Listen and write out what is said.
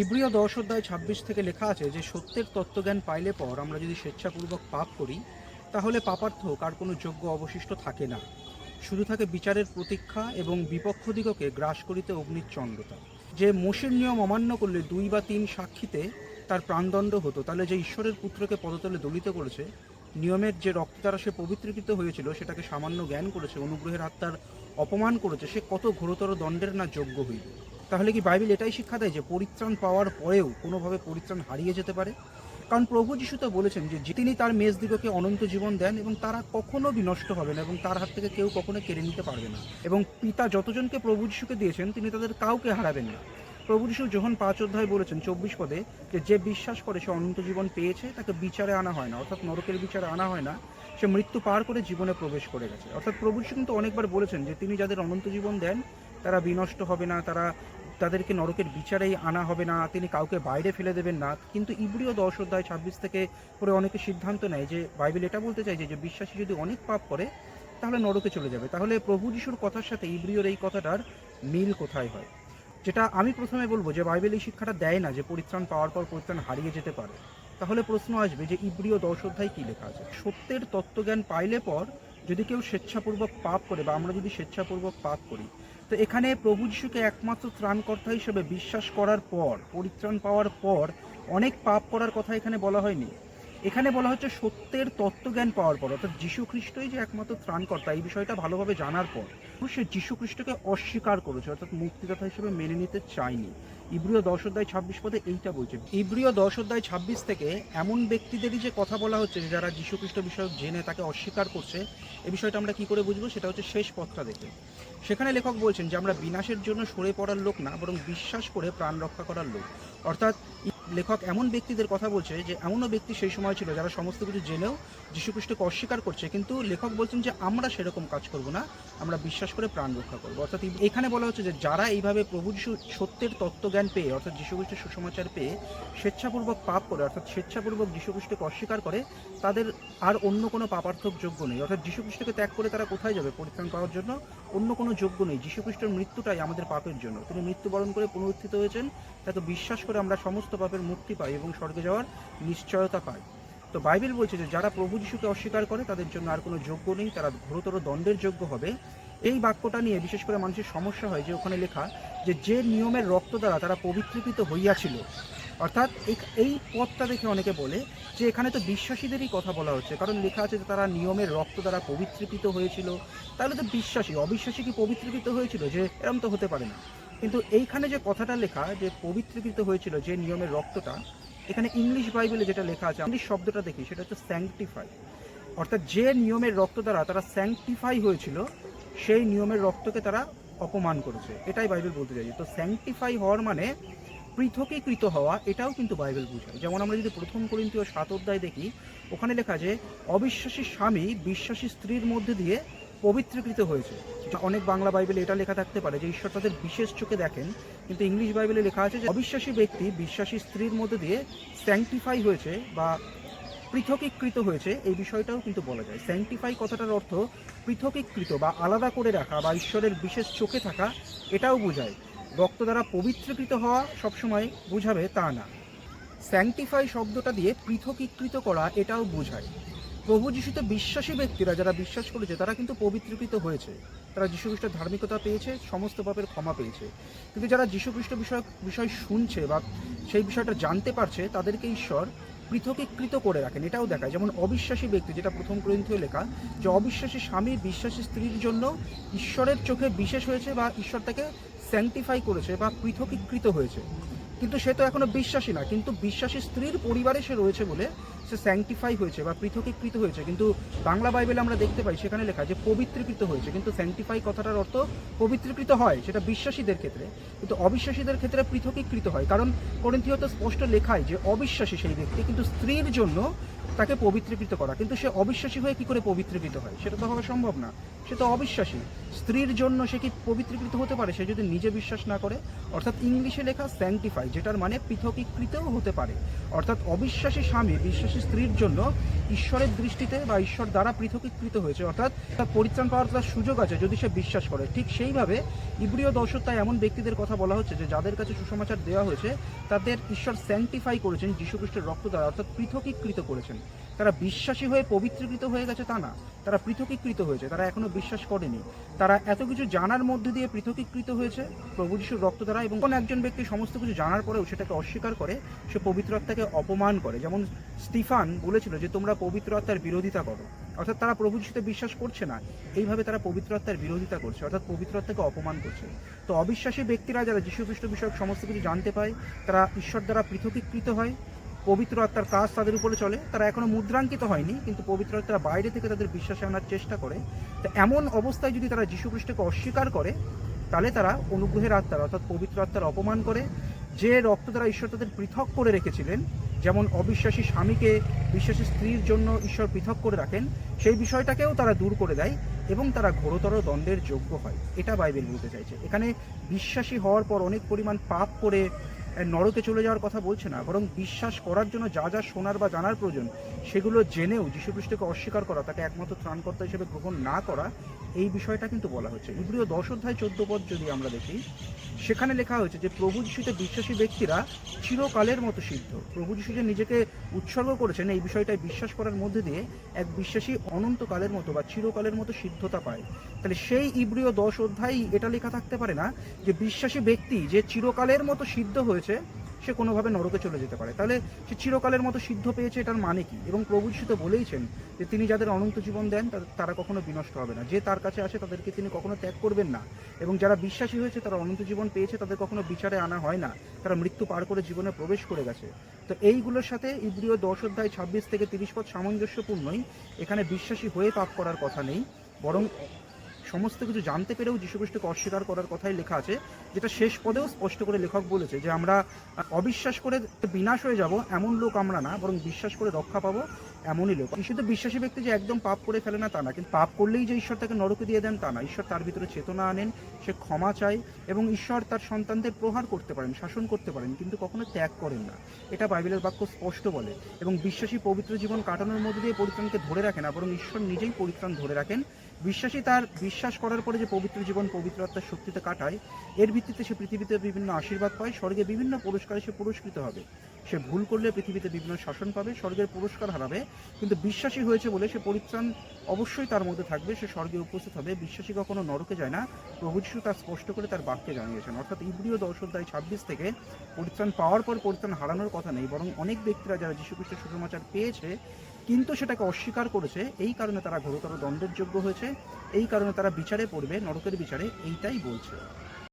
ইব্রিয় ১০ অধ্যায় ২৬ থেকে লেখা আছে যে সত্যের তত্ত্বজ্ঞান পাইলে পর আমরা যদি স্বেচ্ছাপূর্বক পাপ করি তাহলে পাপার্থ আর কোনো যোগ্য অবশিষ্ট থাকে না, শুধু থাকে বিচারের প্রতীক্ষা এবং বিপক্ষ দিগকে গ্রাস করিতে অগ্নির চণ্ডতা। যে মোশের নিয়ম অমান্য করলে ২ বা ৩ সাক্ষীতে তার প্রাণদণ্ড হতো, তাহলে যে ঈশ্বরের পুত্রকে পদতলে দলিত করেছে, নিয়মের যে রক্ত দ্বারা সে পবিত্রীকৃত হয়েছিল সেটাকে সামান্য জ্ঞান করেছে, অনুগ্রহের আত্মার অপমান করেছে, সে কত ঘোরতর দণ্ডের না যোগ্য হইবে। তাহলে কি বাইবেল এটাই শিক্ষা দেয় যে পরিত্রাণ পাওয়ার পরেও কোনোভাবে পরিত্রাণ হারিয়ে যেতে পারে? কারণ প্রভু যিশু তো বলেছেন যে তিনি তার মেষদিগকে অনন্ত জীবন দেন এবং তারা কখনো বিনষ্ট হবে না এবং তার হাত থেকে কেউ কখনো কেড়ে নিতে পারবে না। এবং পিতা যতজনকে প্রভু যিশুকে দিয়েছেন তিনি তাদের কাউকে হারাবেন না। প্রভু যিশু যোহন ৫ অধ্যায় বলেছেন ২৪ পদে যে বিশ্বাস করে সে অনন্ত জীবন পেয়েছে, তাকে বিচারে আনা হয় না, অর্থাৎ নরকের বিচারে আনা হয় না, সে মৃত্যু পার করে জীবনে প্রবেশ করে গেছে। অর্থাৎ প্রভু যিশু কিন্তু অনেকবার বলেছেন যে তিনি যাদের অনন্ত জীবন দেন তারা বিনষ্ট হবে না, তাদেরকে নরকের বিচারেই আনা হবে না, তিনি কাউকে বাইরে ফেলে দেবেন না। কিন্তু ইব্রিয় ১০ অধ্যায় ২৬ থেকে পরে অনেকে সিদ্ধান্ত নেয় যে বাইবেল এটা বলতে চাইছে যে বিশ্বাসী যদি অনেক পাপ করে তাহলে নরকে চলে যাবে। তাহলে প্রভু যিশুর কথার সাথে ইব্রিয়র এই কথাটার মিল কোথায় হয়? যেটা আমি প্রথমে বলবো যে বাইবেল এই শিক্ষাটা দেয় না যে পরিত্রাণ পাওয়ার পর পরিত্রাণ হারিয়ে যেতে পারে। তাহলে প্রশ্ন আসবে যে ইব্রিয় ১০ অধ্যায় কী লেখা আছে? সত্যের তত্ত্বজ্ঞান পাইলে পর যদি কেউ স্বেচ্ছাপূর্বক পাপ করে বা আমরা যদি স্বেচ্ছাপূর্বক পাপ করি, তো এখানে প্রভু যিশুকে একমাত্র ত্রাণকর্তা হিসেবে বিশ্বাস করার পর, পরিত্রাণ পাওয়ার পর অনেক পাপ করার কথা এখানে বলা হয়নি। এখানে বলা হচ্ছে সত্যের তত্ত্বজ্ঞান পাওয়ার পর, অর্থাৎ যীশু খ্রিস্টই যে একমাত্র ত্রাণকর্তা এই বিষয়টা ভালোভাবে জানার পর সে যীশু খ্রিস্টকে অস্বীকার করেছে, অর্থাৎ মুক্তিদাতা হিসেবে মেনে নিতে চায়নি। ইব্রিয় ১০ অধ্যায় ২৬ পদে এইটা বলছে। ইব্রিয় ১০ অধ্যায় ২৬ থেকে এমন ব্যক্তিদেরই যে কথা বলা হচ্ছে যারা যীশু খ্রিস্ট বিষয়ক জেনে তাকে অস্বীকার করছে, এই বিষয়টা আমরা কি করে বুঝবো? সেটা হচ্ছে শেষ পদটা দেখে। সেখানে লেখক বলছেন যে আমরা বিনাশের জন্য সরে পড়ার লোক না, বরং বিশ্বাস করে প্রাণ রক্ষা করার লোক। অর্থাৎ লেখক এমন ব্যক্তিদের কথা বলছে যে এমনও ব্যক্তি সেই সময় ছিল যারা সমস্ত কিছু জেনেও যীশুখ্রিস্টকে অস্বীকার করছে, কিন্তু লেখক বলছেন যে আমরা সেরকম কাজ করব না, আমরা বিশ্বাস করে প্রাণ রক্ষা করবো। অর্থাৎ এখানে বলা হচ্ছে যে যারা এইভাবে প্রভু যীশু সত্যের তত্ত্বজ্ঞান পেয়ে, অর্থাৎ যীশুখ্রিস্টের সুসমাচার পেয়ে স্বেচ্ছাপূর্বক পাপ করে, অর্থাৎ স্বেচ্ছাপূর্বক যীশুখ্রিস্টকে অস্বীকার করে, তাদের আর অন্য কোনো পাপার্থক যোগ্য নেই। অর্থাৎ যীশুখ্রিস্টকে ত্যাগ করে তারা কোথায় যাবে পরিত্রাণ পাওয়ার জন্য? অন্য কোনো যোগ্য নেই। যীশুখ্রিস্টের মৃত্যুটাই আমাদের পাপের জন্য, তিনি মৃত্যুবরণ করে পুনরুত্থিত হয়েছেন, তাকে বিশ্বাস করে আমরা সমস্ত পাপের মুক্তি পাই এবং স্বর্গে যাওয়ার নিশ্চয়তা পাই। তো বাইবেল বলছে যে যারা প্রভু যিশুকে অস্বীকার করে তাদের জন্য আর কোনো যোগ্য নেই, তারা ঘোরতর দণ্ডের যোগ্য হবে। এই বাক্যটা নিয়ে বিশেষ করে মানুষের সমস্যা হয় যে ওখানে লেখা যে নিয়মের রক্ত দ্বারা তারা পবিত্রীকৃত হইয়াছিল, অর্থাৎ এই পদটা দেখে অনেকে বলে যে এখানে তো বিশ্বাসীদেরই কথা বলা হচ্ছে, কারণ লেখা আছে যে তারা নিয়মের রক্ত দ্বারা পবিত্রীকৃত হয়েছিল, তাহলে তো বিশ্বাসী, অবিশ্বাসী কি পবিত্রীকৃত হয়েছিল? যে এরম তো হতে পারে না। কিন্তু এইখানে যে কথাটা লেখা যে পবিত্রীকৃত হয়েছিল যে নিয়মের রক্তটা, এখানে ইংলিশ বাইবেলে যেটা লেখা আছে, ইংলিশ শব্দটা দেখি সেটা হচ্ছে স্যাংটিফাই। অর্থাৎ যে নিয়মের রক্ত দ্বারা তারা স্যাংটিফাই হয়েছিল সেই নিয়মের রক্তকে তারা অপমান করেছে, এটাই বাইবেল বলতে চাইছে। তো স্যাংটিফাই হওয়ার মানে পৃথকীকৃত হওয়া, এটাও কিন্তু বাইবেল বোঝায়। যেমন আমরা যদি ১ করিন্থীয় ৭ অধ্যায় দেখি, ওখানে লেখা যে অবিশ্বাসী স্বামী বিশ্বাসী স্ত্রীর মধ্যে দিয়ে পবিত্রীকৃত হয়েছে। অনেক বাংলা বাইবেলে এটা লেখা থাকতে পারে যে ঈশ্বর তাদের বিশেষ চোখে দেখেন, কিন্তু ইংলিশ বাইবেলে লেখা আছে যে অবিশ্বাসী ব্যক্তি বিশ্বাসী স্ত্রীর মধ্যে দিয়ে স্যাংটিফাই হয়েছে বা পৃথকীকৃত হয়েছে, এই বিষয়টাও কিন্তু বলা যায়। স্যাংটিফাই কথাটার অর্থ পৃথকীকৃত বা আলাদা করে রাখা বা ঈশ্বরের বিশেষ চোখে থাকা, এটাও বোঝায়। রক্ত দ্বারা পবিত্রীকৃত হওয়া সবসময় বোঝাবে তা না। স্যাংটিফাই শব্দটা দিয়ে পৃথকীকৃত করা এটাও বোঝায়। প্রভু যিশুতে বিশ্বাসী ব্যক্তিরা যারা বিশ্বাস করেছে তারা কিন্তু পবিত্রীকৃত হয়েছে, তারা যীশুখ্রিস্টের ধার্মিকতা পেয়েছে, সমস্ত পাপের ক্ষমা পেয়েছে। কিন্তু যারা যীশুখ্রিস্ট বিষয় শুনছে বা সেই বিষয়টা জানতে পারছে, তাদেরকে ঈশ্বর পৃথকীকৃত করে রাখেন, এটাও দেখায়। যেমন অবিশ্বাসী ব্যক্তি, যেটা ১ করিন্থীয় লেখা, যে অবিশ্বাসী স্বামী বিশ্বাসী স্ত্রীর জন্য ঈশ্বরের চোখে বিশেষ হয়েছে বা ঈশ্বর তাকে স্যাংটিফাই করেছে বা পৃথকীকৃত হয়েছে, কিন্তু সে তো এখনো বিশ্বাসী না, কিন্তু বিশ্বাসী স্ত্রীর পরিবারে সে রয়েছে বলে সে স্যাংটিফাই হয়েছে বা পৃথকীকৃত হয়েছে। কিন্তু বাংলা বাইবেলে আমরা দেখতে পাই সেখানে লেখা যে পবিত্রীকৃত হয়েছে, কিন্তু স্যাংটিফাই কথাটার অর্থ পবিত্রীকৃত হয়, সেটা বিশ্বাসীদের ক্ষেত্রে, কিন্তু অবিশ্বাসীদের ক্ষেত্রে পৃথকীকৃত হয়। কারণ করিন্থীয়তে স্পষ্ট লেখায় যে অবিশ্বাসী সেই ব্যক্তি কিন্তু স্ত্রীর জন্য তাকে পবিত্রীকৃত করা। কিন্তু সে অবিশ্বাসী হয়ে কি করে পবিত্রীকৃত হয়? সেটা তো হওয়া সম্ভব না। সে তো অবিশ্বাসী। স্ত্রীর জন্য সে কি পবিত্রীকৃত হতে পারে সে যদি নিজে বিশ্বাস না করে? অর্থাৎ ইংলিশে লেখা স্যাংটিফাই, যেটার মানে পৃথকীকৃতও হতে পারে। অর্থাৎ অবিশ্বাসী স্বামী বিশ্বাসী স্ত্রীর জন্য ঈশ্বরের দৃষ্টিতে বা ঈশ্বর দ্বারা পৃথকীকৃত হয়েছে, অর্থাৎ তার পরিত্রাণ পাওয়ার তার সুযোগ আছে যদি সে বিশ্বাস করে। ঠিক সেইভাবে ইব্রিয় 10 অধ্যায়ে এমন ব্যক্তিদের কথা বলা হচ্ছে যে যাদের কাছে সুসমাচার দেওয়া হয়েছে তাদের ঈশ্বর স্যাংটিফাই করেছেন যীশুখ্রিস্টের রক্ত দ্বারা, অর্থাৎ পৃথকীকৃত করেছেন। তারা বিশ্বাসী হয়ে পবিত্রীকৃত হয়ে গেছে তা না, তারা পৃথকীকৃত হয়েছে, তারা এখনো বিশ্বাস করেনি। তারা এত কিছু জানার মধ্যে দিয়ে পৃথকীকৃত হয়েছে প্রভু যিশুর রক্ত দ্বারা। এবং কোন একজন ব্যক্তি সমস্ত কিছু জানার পরেও সেটাকে অস্বীকার করে, সে পবিত্র আত্মাকে অপমান করে। যেমন স্টিফান বলেছিল যে তোমরা পবিত্র আত্মার বিরোধিতা করো, অর্থাৎ তারা প্রভু যিশুতে বিশ্বাস করছে না, এইভাবে তারা পবিত্র আত্মার বিরোধিতা করছে, অর্থাৎ পবিত্র আত্মাকে অপমান করছে। তো অবিশ্বাসী ব্যক্তিরা যারা যীশু খ্রিস্ট বিষয়ক সমস্ত কিছু জানতে পায়, তারা ঈশ্বর দ্বারা পৃথকীকৃত হয়, পবিত্র আত্মার কাজ তাদের উপরে চলে, তারা এখনো মুদ্রাঙ্কিত হয়নি কিন্তু পবিত্র আত্মার বাইরে থেকে তাদের বিশ্বাসে আনার চেষ্টা করে। তো এমন অবস্থায় যদি তারা যীশু খ্রিস্টকে অস্বীকার করে, তাহলে তারা অনুগ্রহের আত্মার অর্থাৎ পবিত্র আত্মার অপমান করে। যে রক্ত দ্বারা ঈশ্বর তাদের পৃথক করে রেখেছিলেন, যেমন অবিশ্বাসী স্বামীকে বিশ্বাসী স্ত্রীর জন্য ঈশ্বর পৃথক করে রাখেন, সেই বিষয়টাকেও তারা দূর করে দেয় এবং তারা ঘোরতর দণ্ডের যোগ্য হয়। এটা বাইবেল বলতে চাইছে। এখানে বিশ্বাসী হওয়ার পর অনেক পরিমাণ পাপ করে নরকে চলে যাওয়ার কথা বলছে না, বরং বিশ্বাস করার জন্য যা যা শোনার বা জানার প্রয়োজন সেগুলো জেনেও যীশু খ্রিস্টকে অস্বীকার করা, তাকে একমাত্র ত্রাণকর্তা হিসেবে গ্রহণ না করা, এই বিষয়টা কিন্তু বলা হচ্ছে। ইব্রিয় 10 অধ্যায় 14 পদ যদি আমরা দেখি, সেখানে লেখা হয়েছে যে প্রভু যিশুতে বিশ্বাসী ব্যক্তিরা চিরকালের মতো সিদ্ধ। প্রভু যিশু যে নিজেকে উৎসর্গ করেছেন এই বিষয়টায় বিশ্বাস করার মধ্যে দিয়ে এক বিশ্বাসী অনন্তকালের মতো বা চিরকালের মতো সিদ্ধতা পায়। তাহলে সেই ইব্রিয় 10 অধ্যায় এটা লেখা থাকতে পারে না যে বিশ্বাসী ব্যক্তি যে চিরকালের মতো সিদ্ধ হয়েছে সে কোনোভাবে নরকে চলে যেতে পারে। তাহলে সে চিরকালের মতো সিদ্ধ পেয়েছে, এটার মানে কি? এবং প্রভু যিশু তো বলেইছেন যে তিনি যাদের অনন্ত জীবন দেন তারা কখনো বিনষ্ট হবে না, যে তার কাছে আসে তাদেরকে তিনি কখনো ত্যাগ করবেন না। এবং যারা বিশ্বাসী হয়েছে তারা অনন্ত জীবন পেয়েছে, তাদের কখনো বিচারে আনা হয় না, তারা মৃত্যু পার করে জীবনে প্রবেশ করে গেছে। তো এইগুলোর সাথে ইব্রিয় 10 অধ্যায় 26 থেকে 30 পদ সামঞ্জস্যপূর্ণই। এখানে বিশ্বাসী হয়ে পাপ করার কথা নেই, বরং সমস্ত কিছু জানতে পেরেও যীশু খ্রিস্টকে অস্বীকার করার কথাই লেখা আছে, যেটা শেষ পদেও স্পষ্ট করে লেখক বলেছে যে আমরা অবিশ্বাস করে বিনাশ হয়ে যাব এমন লোক আমরা না, বরং বিশ্বাস করে রক্ষা পাবো এমনই লোক। শুধু বিশ্বাসী ব্যক্তি যে একদম পাপ করে ফেলে না তা না, কিন্তু পাপ করলেই যে ঈশ্বর তাকে নরকে দিয়ে দেন তা না। ঈশ্বর তার ভিতরে চেতনা আনেন, সে ক্ষমা চায় এবং ঈশ্বর তার সন্তানদের প্রহার করতে পারেন, শাসন করতে পারেন, কিন্তু কখনো ত্যাগ করেন না। এটা বাইবেলের বাক্য স্পষ্ট বলে। এবং বিশ্বাসী পবিত্র জীবন কাটানোর মধ্যে দিয়ে পরিত্রাণকে ধরে রাখে না, বরং ঈশ্বর নিজেই পরিত্রাণ ধরে রাখেন। বিশ্বাসী তার বিশ্বাস করার পরে যে পবিত্র জীবন পবিত্র আত্মার শক্তিতে কাটায়, এর ভিত্তিতে সে পৃথিবীতে বিভিন্ন আশীর্বাদ পায়, স্বর্গে বিভিন্ন পুরস্কারে সে পুরস্কৃত হবে। সে ভুল করলে পৃথিবীতে বিভিন্ন শাসন পাবে, স্বর্গের পুরস্কার হারাবে, কিন্তু বিশ্বাসী হয়েছে বলে সে পরিত্রাণ অবশ্যই তার মধ্যে থাকবে, সে স্বর্গে উপস্থিত হবে। বিশ্বাসী কখনো নরকে যায় না, প্রভু যিশু তার স্পষ্ট করে তার বাক্যে জানিয়েছেন। অর্থাৎ ইব্রিয় 10 অধ্যায় 26 থেকে পরিত্রাণ পাওয়ার পর পরিত্রাণ হারানোর কথা নেই, বরং অনেক ব্যক্তিরা যারা যীশু খ্রিস্টের সুসমাচার পেয়েছে কিন্তু সেটাকে অস্বীকার করেছে, এই কারণে তারা ঘোরতর দণ্ডের যোগ্য হয়েছে, এই কারণে তারা বিচারে পড়বে, নরকের বিচারে, এইটাই বলছে।